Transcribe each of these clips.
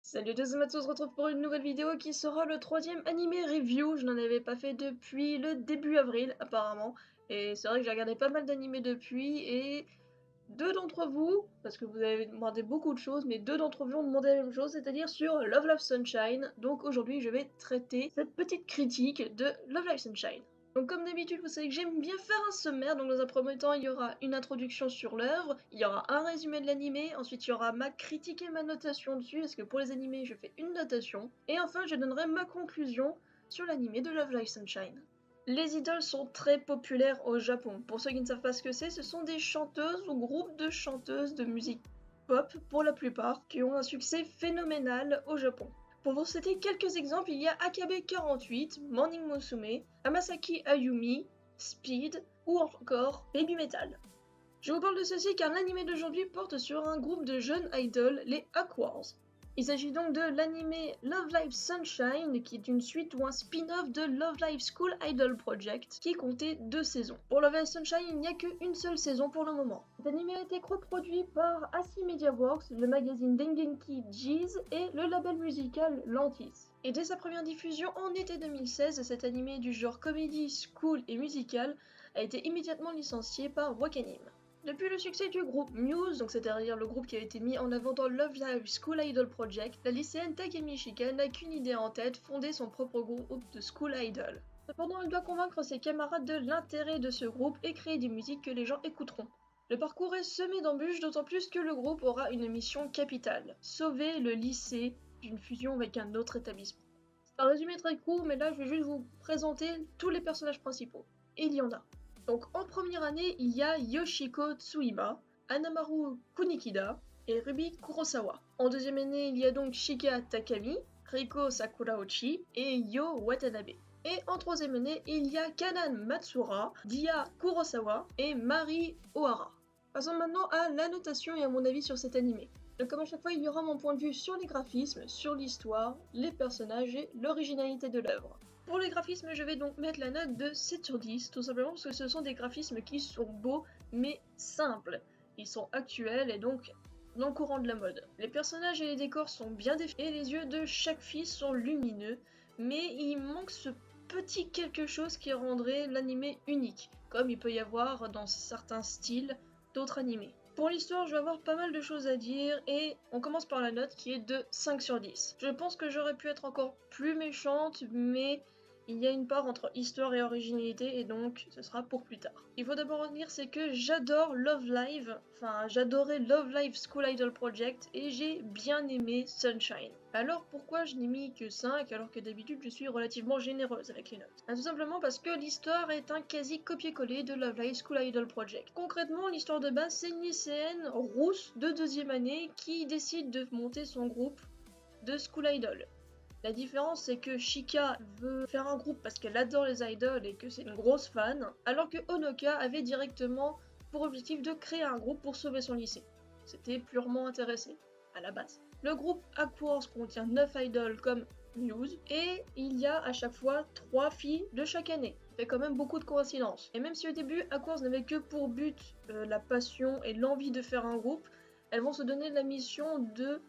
Salut à tous, on se retrouve pour une nouvelle vidéo qui sera le troisième animé review. Je n'en avais pas fait depuis le début avril apparemment. Et c'est vrai que j'ai regardé pas mal d'animés depuis et deux d'entre vous, parce que vous avez demandé beaucoup de choses, mais deux d'entre vous ont demandé la même chose, c'est-à-dire sur Love Live Sunshine. Donc aujourd'hui je vais traiter cette petite critique de Love Live Sunshine. Donc comme d'habitude, vous savez que j'aime bien faire un sommaire, donc dans un premier temps il y aura une introduction sur l'œuvre, il y aura un résumé de l'animé, ensuite il y aura ma critique et ma notation dessus, parce que pour les animés je fais une notation, et enfin je donnerai ma conclusion sur l'animé de Love Live Sunshine. Les idoles sont très populaires au Japon. Pour ceux qui ne savent pas ce que c'est, ce sont des chanteuses ou groupes de chanteuses de musique pop, pour la plupart, qui ont un succès phénoménal au Japon. Pour vous citer quelques exemples, il y a AKB48, Morning Musume, Hamasaki Ayumi, Speed ou encore Baby Metal. Je vous parle de ceci car l'anime d'aujourd'hui porte sur un groupe de jeunes idoles, les Aquars. Il s'agit donc de l'anime Love Live Sunshine, qui est une suite ou un spin-off de Love Live School Idol Project, qui comptait 2 saisons. Pour Love Live Sunshine, il n'y a qu'une seule saison pour le moment. Cet anime a été coproduit par AC Media Works, le magazine Dengenki G's et le label musical Lantis. Et dès sa première diffusion en été 2016, cet anime du genre comédie, school et musical a été immédiatement licencié par Wakanim. Depuis le succès du groupe Muse, donc c'est-à-dire le groupe qui a été mis en avant dans Love Live School Idol Project, la lycéenne Takemi Shika n'a qu'une idée en tête, fonder son propre groupe de School Idol. Cependant, elle doit convaincre ses camarades de l'intérêt de ce groupe et créer des musiques que les gens écouteront. Le parcours est semé d'embûches, d'autant plus que le groupe aura une mission capitale, sauver le lycée d'une fusion avec un autre établissement. C'est un résumé très court, mais là je vais juste vous présenter tous les personnages principaux. Et il y en a. Donc en première année, il y a Yoshiko Tsuima, Anamaru Kunikida et Ruby Kurosawa. En deuxième année, il y a donc Shika Takami, Riko Sakuraochi et Yo Watanabe. Et en troisième année, il y a Kanan Matsura, Dia Kurosawa et Mari Ohara. Passons maintenant à la notation et à mon avis sur cet animé. Donc comme à chaque fois, il y aura mon point de vue sur les graphismes, sur l'histoire, les personnages et l'originalité de l'œuvre. Pour les graphismes, je vais donc mettre la note de 7 sur 10, tout simplement parce que ce sont des graphismes qui sont beaux, mais simples. Ils sont actuels et donc dans le courant de la mode. Les personnages et les décors sont bien définis et les yeux de chaque fille sont lumineux, mais il manque ce petit quelque chose qui rendrait l'animé unique, comme il peut y avoir dans certains styles d'autres animés. Pour l'histoire, je vais avoir pas mal de choses à dire et on commence par la note qui est de 5 sur 10. Je pense que j'aurais pu être encore plus méchante, mais il y a une part entre histoire et originalité et donc ce sera pour plus tard. Il faut d'abord retenir c'est que j'adore Love Live, enfin j'adorais Love Live School Idol Project et j'ai bien aimé Sunshine. Alors pourquoi je n'ai mis que 5 alors que d'habitude je suis relativement généreuse avec les notes? Tout simplement parce que l'histoire est un quasi copier-coller de Love Live School Idol Project. Concrètement, l'histoire de base c'est une lycéenne rousse de deuxième année qui décide de monter son groupe de School Idol. La différence, c'est que Shika veut faire un groupe parce qu'elle adore les idoles et que c'est une grosse fan, alors que Honoka avait directement pour objectif de créer un groupe pour sauver son lycée. C'était purement intéressé, à la base. Le groupe Aquars contient 9 idoles comme Muse, et il y a à chaque fois 3 filles de chaque année. Ça fait quand même beaucoup de coïncidences. Et même si au début, Aquars n'avait que pour but la passion et l'envie de faire un groupe, elles vont se donner la mission de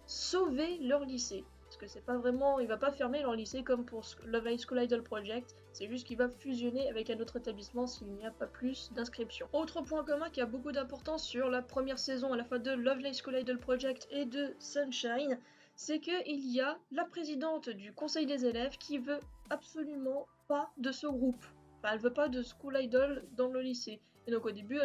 sauver leur lycée. Parce que c'est pas vraiment, il va pas fermer leur lycée comme pour Love Live School Idol Project, c'est juste qu'il va fusionner avec un autre établissement s'il n'y a pas plus d'inscriptions. Autre point commun qui a beaucoup d'importance sur la première saison à la fois de Love Live School Idol Project et de Sunshine, c'est qu'il y a la présidente du conseil des élèves qui veut absolument pas de ce groupe. Enfin, elle veut pas de School Idol dans le lycée. Et donc au début,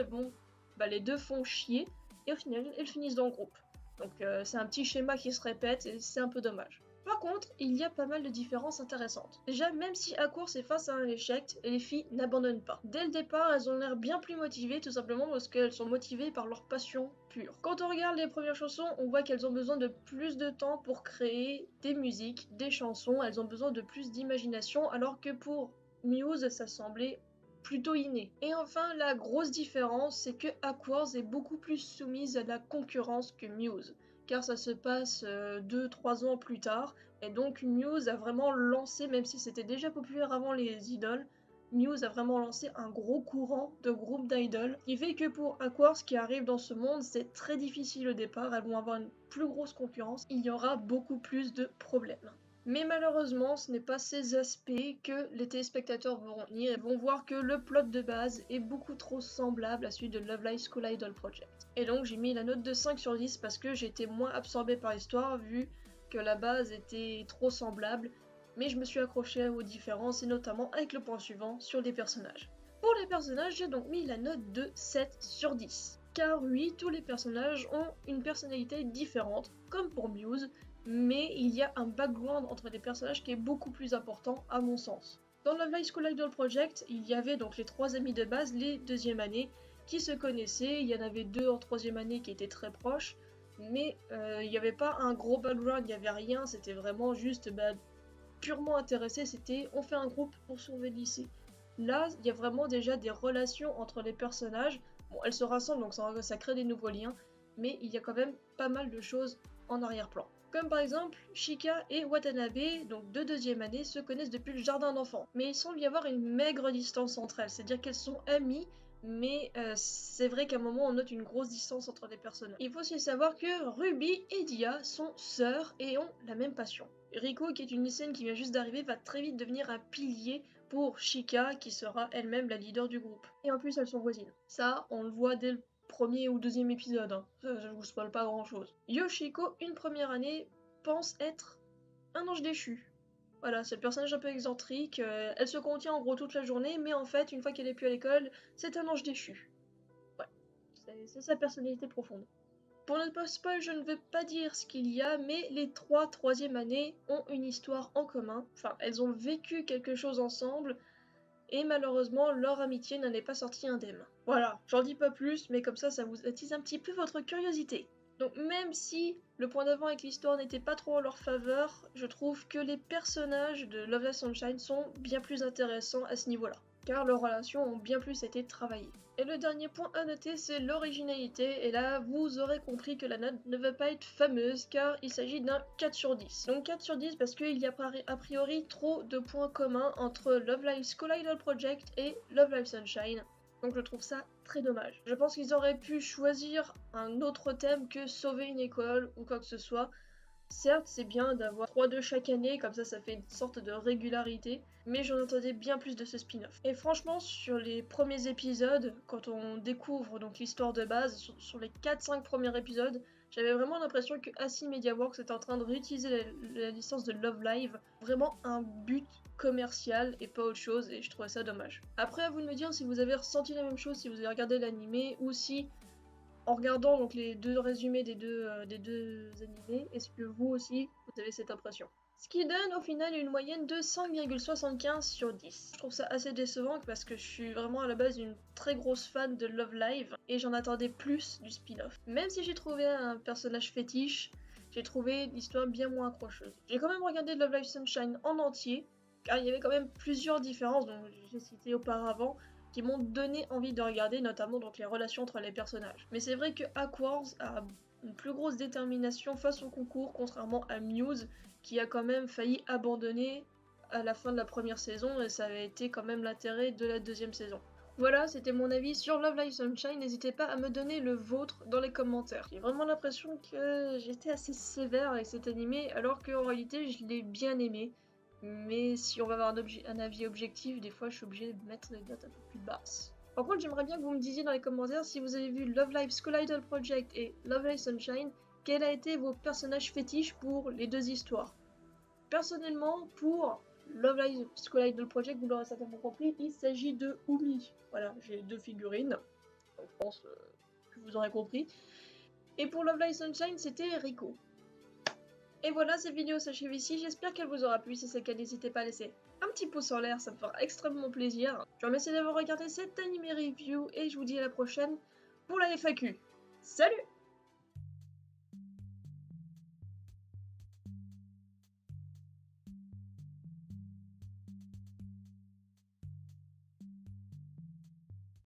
les deux font chier, et au final, elles finissent dans le groupe. Donc c'est un petit schéma qui se répète et c'est un peu dommage. Par contre, il y a pas mal de différences intéressantes. Déjà, même si Aquars est face à un échec, les filles n'abandonnent pas. Dès le départ, elles ont l'air bien plus motivées, tout simplement parce qu'elles sont motivées par leur passion pure. Quand on regarde les premières chansons, on voit qu'elles ont besoin de plus de temps pour créer des musiques, des chansons, elles ont besoin de plus d'imagination, alors que pour Muse, ça semblait plutôt inné. Et enfin, la grosse différence, c'est que Aquars est beaucoup plus soumise à la concurrence que Muse, car ça se passe 2-3 ans plus tard, et donc Muse a vraiment lancé, même si c'était déjà populaire avant les idoles, Muse a vraiment lancé un gros courant de groupes d'idoles, qui fait que pour Aquars qui arrive dans ce monde, c'est très difficile au départ, elles vont avoir une plus grosse concurrence, il y aura beaucoup plus de problèmes. Mais malheureusement, ce n'est pas ces aspects que les téléspectateurs vont retenir et vont voir que le plot de base est beaucoup trop semblable à celui de Love Live School Idol Project. Et donc j'ai mis la note de 5 sur 10 parce que j'étais moins absorbée par l'histoire vu que la base était trop semblable, mais je me suis accrochée aux différences et notamment avec le point suivant sur les personnages. Pour les personnages, j'ai donc mis la note de 7 sur 10. Car oui, tous les personnages ont une personnalité différente, comme pour Muse, mais il y a un background entre les personnages qui est beaucoup plus important à mon sens. Dans Love Live School Idol Project, il y avait donc les 3 amis de base, les deuxième années, qui se connaissaient, il y en avait 2 en troisième année qui étaient très proches, mais il n'y avait pas un gros background, il n'y avait rien, c'était vraiment juste purement intéressé, c'était on fait un groupe pour sauver le lycée. Là, il y a vraiment déjà des relations entre les personnages, bon elles se rassemblent donc ça crée des nouveaux liens, mais il y a quand même pas mal de choses en arrière-plan. Comme par exemple, Shika et Watanabe, donc de deuxième année, se connaissent depuis le jardin d'enfants. Mais il semble y avoir une maigre distance entre elles, c'est-à-dire qu'elles sont amies, mais c'est vrai qu'à un moment on note une grosse distance entre les personnages. Il faut aussi savoir que Ruby et Dia sont sœurs et ont la même passion. Riko, qui est une lycéenne qui vient juste d'arriver, va très vite devenir un pilier pour Shika, qui sera elle-même la leader du groupe. Et en plus, elles sont voisines. Ça, on le voit dès le premier ou deuxième épisode, hein. Ça vous spoil pas grand chose. Yoshiko, une première année, pense être un ange déchu. Voilà, c'est le personnage un peu excentrique, elle se contient en gros toute la journée, mais en fait, une fois qu'elle est plus à l'école, c'est un ange déchu. Ouais, c'est sa personnalité profonde. Pour ne pas spoil, je ne veux pas dire ce qu'il y a, mais les 3 troisième années ont une histoire en commun. Enfin, elles ont vécu quelque chose ensemble, et malheureusement, leur amitié n'en est pas sortie indemne. Voilà, j'en dis pas plus, mais comme ça vous attise un petit peu votre curiosité. Donc même si le point d'avant avec l'histoire n'était pas trop en leur faveur, je trouve que les personnages de Love Live Sunshine sont bien plus intéressants à ce niveau-là, car leurs relations ont bien plus été travaillées. Et le dernier point à noter, c'est l'originalité, et là, vous aurez compris que la note ne va pas être fameuse, car il s'agit d'un 4 sur 10. Donc 4 sur 10 parce qu'il y a a priori trop de points communs entre Love Live School Idol Project et Love Live Sunshine, donc je trouve ça très dommage. Je pense qu'ils auraient pu choisir un autre thème que sauver une école ou quoi que ce soit. Certes, c'est bien d'avoir 3-2 chaque année, comme ça fait une sorte de régularité, mais j'en attendais bien plus de ce spin-off. Et franchement, sur les premiers épisodes, quand on découvre donc l'histoire de base, sur les 4-5 premiers épisodes, j'avais vraiment l'impression que AC Media Works était en train de réutiliser la licence de Love Live, vraiment un but commercial et pas autre chose, et je trouvais ça dommage. Après, à vous de me dire si vous avez ressenti la même chose, si vous avez regardé l'animé, ou si en regardant donc les deux résumés des deux animés, est-ce que vous aussi, vous avez cette impression? Ce qui donne au final une moyenne de 5,75 sur 10. Je trouve ça assez décevant parce que je suis vraiment à la base une très grosse fan de Love Live et j'en attendais plus du spin-off. Même si j'ai trouvé un personnage fétiche, j'ai trouvé l'histoire bien moins accrocheuse. J'ai quand même regardé Love Live Sunshine en entier, car il y avait quand même plusieurs différences dont j'ai cité auparavant, qui m'ont donné envie de regarder, notamment donc les relations entre les personnages. Mais c'est vrai que Aquars a une plus grosse détermination face au concours, contrairement à Muse, qui a quand même failli abandonner à la fin de la première saison, et ça avait été quand même l'intérêt de la deuxième saison. Voilà, c'était mon avis sur Love Live Sunshine, n'hésitez pas à me donner le vôtre dans les commentaires. J'ai vraiment l'impression que j'étais assez sévère avec cet animé, alors qu'en réalité je l'ai bien aimé. Mais si on va avoir un avis objectif, des fois je suis obligée de mettre des notes un peu plus basses. Par contre, j'aimerais bien que vous me disiez dans les commentaires si vous avez vu Love Live School Idol Project et Love Live Sunshine, quels a été vos personnages fétiches pour les deux histoires. Personnellement, pour Love Live School Idol Project, vous l'aurez certainement compris, il s'agit de Umi. Voilà, j'ai 2 figurines, donc je pense que vous aurez compris. Et pour Love Live Sunshine, c'était Riko. Et voilà, cette vidéo s'achève ici, j'espère qu'elle vous aura plu, si c'est le cas n'hésitez pas à laisser un petit pouce en l'air, ça me fera extrêmement plaisir. Je vous remercie d'avoir regardé cet animé review et je vous dis à la prochaine pour la FAQ. Salut!